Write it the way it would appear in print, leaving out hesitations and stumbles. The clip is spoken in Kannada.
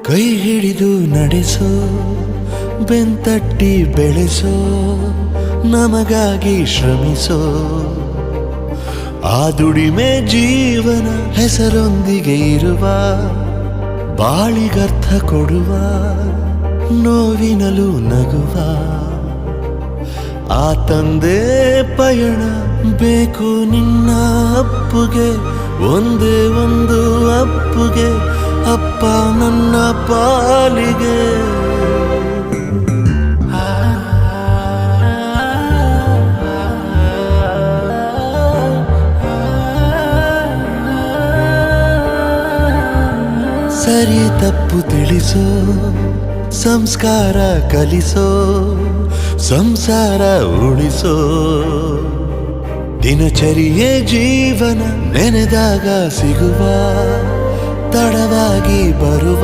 ಕೈ ಹಿಡಿದು ನಡೆಸೋ ಬೆಂತಟ್ಟಿ ಬೆಳೆಸೋ ನಮಗಾಗಿ ಶ್ರಮಿಸೋ ಆ ದುಡಿಮೆ ಜೀವನ ಹೆಸರೊಂದಿಗೆ ಇರುವ ಬಾಳಿಗರ್ಥ ಕೊಡುವ ನೋವಿನಲು ನಗುವ ಆ ತಂದೆ ಪಯಣ ಬೇಕು ನಿನ್ನ ಅಪ್ಪುಗೆ ಒಂದೇ ಒಂದು ಅಪ್ಪುಗೆ ಅಪ್ಪ ನನ್ನ ಪಾಲಿಗೆ ಸರಿ ತಪ್ಪು ತಿಳಿಸೋ ಸಂಸ್ಕಾರ ಕಲಿಸೋ ಸಂಸಾರ ಉಳಿಸೋ ದಿನಚರಿಯೇ ಜೀವನ ನೆನೆದಾಗ ಸಿಗುವ ತಡವಾಗಿ ಬರುವ